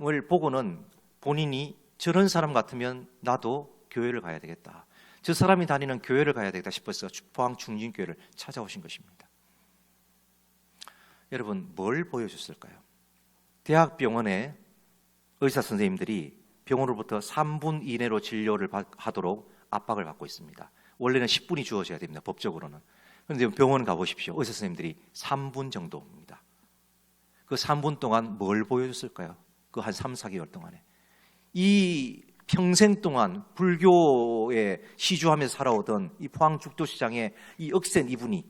을 보고는 본인이 저런 사람 같으면 나도 교회를 가야 되겠다. 저 사람이 다니는 교회를 가야 되겠다 싶어서 포항 중진교회를 찾아오신 것입니다. 여러분 뭘 보여줬을까요? 대학병원에 의사 선생님들이 병원으로부터 3분 이내로 진료를 하도록 압박을 받고 있습니다. 원래는 10분이 주어져야 됩니다. 법적으로는. 그런데 병원 가보십시오. 의사 선생님들이 3분 정도입니다. 그 3분 동안 뭘 보여줬을까요? 그 한 3, 4개월 동안에 이 평생 동안 불교에 시주하면서 살아오던 이 포항 죽도시장의 이 억센 이분이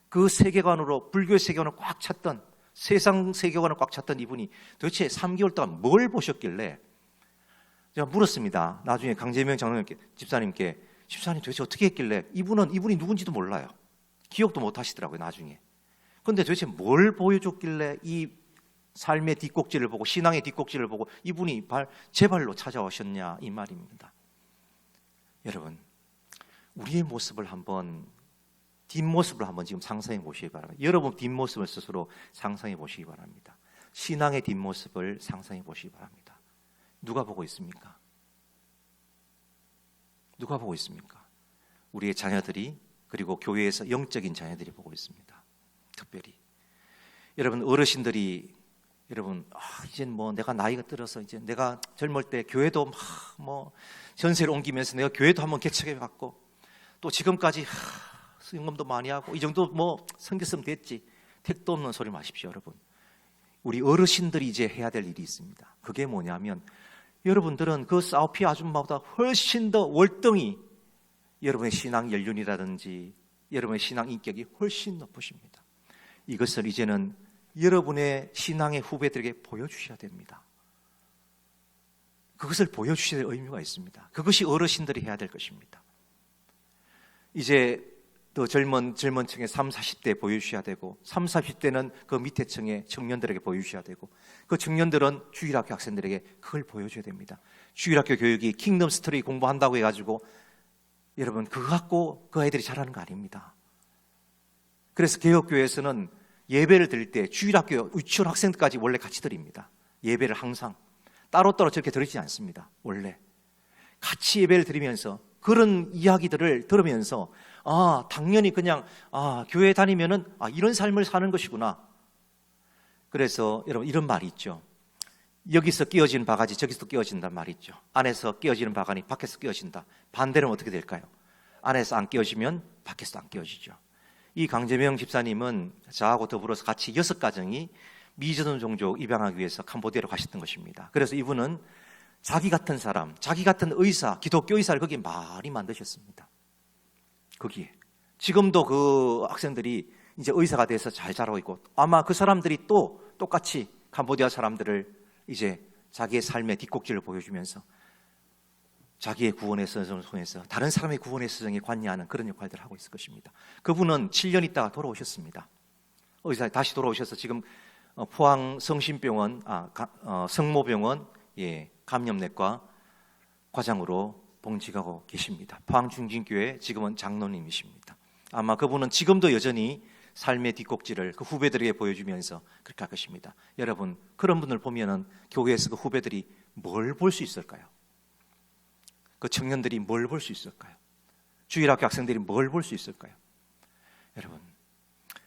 그 세계관으로 불교의 세계관을 꽉 찼던 세상 세계관을 꽉 찼던 이분이 도대체 3개월 동안 뭘 보셨길래 제가 물었습니다. 나중에 강재명 장로님께 집사님 도대체 어떻게 했길래 이분이 누군지도 몰라요. 기억도 못 하시더라고요, 나중에. 그런데 도대체 뭘 보여줬길래 이 삶의 뒷꼭지를 보고 신앙의 뒷꼭지를 보고 이분이 제 발로 찾아오셨냐 이 말입니다. 여러분, 우리의 모습을 뒷모습을 한번 지금 상상해 보시기 바랍니다. 여러분 뒷모습을 스스로 상상해 보시기 바랍니다. 신앙의 뒷모습을 상상해 보시기 바랍니다. 누가 보고 있습니까? 누가 보고 있습니까? 우리의 자녀들이, 그리고 교회에서 영적인 자녀들이 보고 있습니다. 특별히 여러분 어르신들이 이제 뭐 내가 나이가 들어서 이제 내가 젊을 때 교회도 뭐 전세를 옮기면서 내가 교회도 한번 개척해 봤고 또 지금까지 수임금도 많이 하고 이 정도 뭐 섬겼으면 됐지. 택도 없는 소리 마십시오, 여러분. 우리 어르신들이 이제 해야 될 일이 있습니다. 그게 뭐냐면 여러분들은 그 사우피 아줌마보다 훨씬 더 월등히 여러분의 신앙 연륜이라든지 여러분의 신앙 인격이 훨씬 높으십니다. 이것을 이제는 여러분의 신앙의 후배들에게 보여주셔야 됩니다. 그것을 보여주셔야 될 의무가 있습니다. 그것이 어르신들이 해야 될 것입니다. 이제 또 젊은 층에 30, 40대 보여주셔야 되고 30, 40대는 그 밑에 층의 청년들에게 보여주셔야 되고 그 청년들은 주일학교 학생들에게 그걸 보여줘야 됩니다. 주일학교 교육이 킹덤 스토리 공부한다고 해가지고 여러분 그거 갖고 그 아이들이 잘하는 거 아닙니다. 그래서 개혁교회에서는 예배를 드릴 때 주일학교 유치원 학생들까지 원래 같이 드립니다. 예배를 항상 따로따로 저렇게 드리지 않습니다. 원래 같이 예배를 드리면서 그런 이야기들을 들으면서 당연히 그냥 교회 다니면은 이런 삶을 사는 것이구나. 그래서 여러분 이런 말이 있죠. 여기서 끼어지는 바가지 저기서 끼어진단 말이 있죠. 안에서 끼어지는 바가지 밖에서 끼어진다. 반대로는 어떻게 될까요? 안에서 안 끼어지면 밖에서 안 끼어지죠. 이 강재명 집사님은 저하고 더불어서 같이 6가정이 미전원 종족 입양하기 위해서 캄보디아로 가셨던 것입니다. 그래서 이분은 자기 같은 사람, 자기 같은 의사, 기독교 의사를 거기에 많이 만드셨습니다. 거기에. 지금도 그 학생들이 이제 의사가 돼서 잘 자라고 있고 아마 그 사람들이 또 똑같이 캄보디아 사람들을 이제 자기의 삶의 뒷꼭지를 보여주면서 자기의 구원의 서정을 통해서 다른 사람의 구원의 서정에 관여하는 그런 역할들을 하고 있을 것입니다. 그분은 7년 있다가 돌아오셨습니다. 의사 다시 돌아오셔서 지금 포항 성심병원, 성모병원 감염내과 과장으로 봉직하고 계십니다. 포항 중진교회 지금은 장로님이십니다. 아마 그분은 지금도 여전히 삶의 뒷꼭지를 그 후배들에게 보여주면서 그렇게 할 것입니다. 여러분 그런 분을 보면은 교회에서 그 후배들이 뭘 볼 수 있을까요? 그 청년들이 뭘 볼 수 있을까요? 주일학교 학생들이 뭘 볼 수 있을까요? 여러분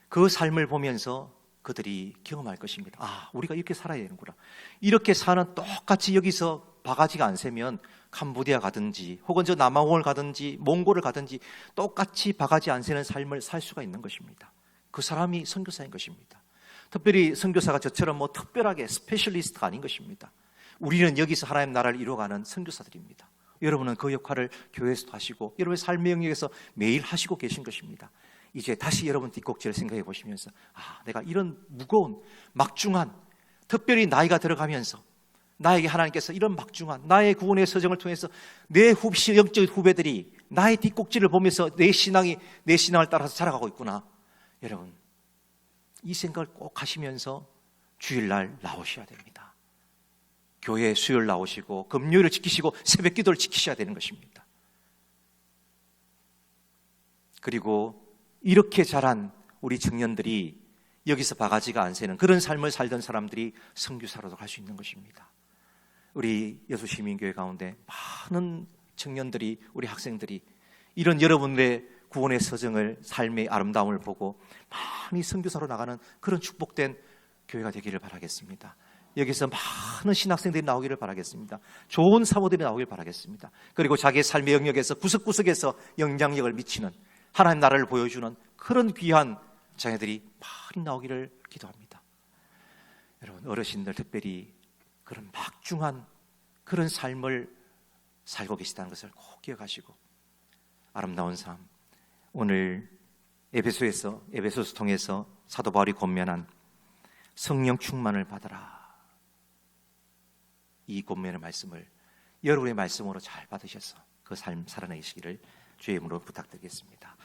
그 삶을 보면서 그들이 경험할 것입니다. 우리가 이렇게 살아야 되는구나. 이렇게 사는 똑같이 여기서 바가지가 안 세면 캄보디아 가든지 혹은 저 남아공을 가든지 몽골을 가든지 똑같이 바가지 안 세는 삶을 살 수가 있는 것입니다. 그 사람이 선교사인 것입니다. 특별히 선교사가 저처럼 뭐 특별하게 스페셜리스트가 아닌 것입니다. 우리는 여기서 하나님 나라를 이루어가는 선교사들입니다. 여러분은 그 역할을 교회에서도 하시고 여러분의 삶의 영역에서 매일 하시고 계신 것입니다. 이제 다시 여러분 뒷꼭지를 생각해 보시면서 내가 이런 무거운 막중한 특별히 나이가 들어가면서 나에게 하나님께서 이런 막중한 나의 구원의 서정을 통해서 내 영적 후배들이 나의 뒷꼭지를 보면서 내 신앙을 따라서 자라가고 있구나. 여러분 이 생각을 꼭 하시면서 주일날 나오셔야 됩니다. 교회 수요일 나오시고 금요일을 지키시고 새벽 기도를 지키셔야 되는 것입니다. 그리고 이렇게 자란 우리 청년들이 여기서 바가지가 안 새는 그런 삶을 살던 사람들이 선교사로도 갈 수 있는 것입니다. 우리 여수시민교회 가운데 많은 청년들이 우리 학생들이 이런 여러분의 구원의 서정을 삶의 아름다움을 보고 많이 선교사로 나가는 그런 축복된 교회가 되기를 바라겠습니다. 여기서 많은 신학생들이 나오기를 바라겠습니다. 좋은 사모들이 나오기를 바라겠습니다. 그리고 자기의 삶의 영역에서 구석구석에서 영향력을 미치는 하나님 나라를 보여주는 그런 귀한 자녀들이 많이 나오기를 기도합니다. 여러분 어르신들 특별히 그런 막중한 그런 삶을 살고 계시다는 것을 꼭 기억하시고 아름다운 삶, 오늘 에베소서 통해서 사도 바울이 권면한 성령 충만을 받아라, 이 권면의 말씀을 여러분의 말씀으로 잘 받으셔서 그 삶 살아내시기를 주의 이름으로 부탁드리겠습니다.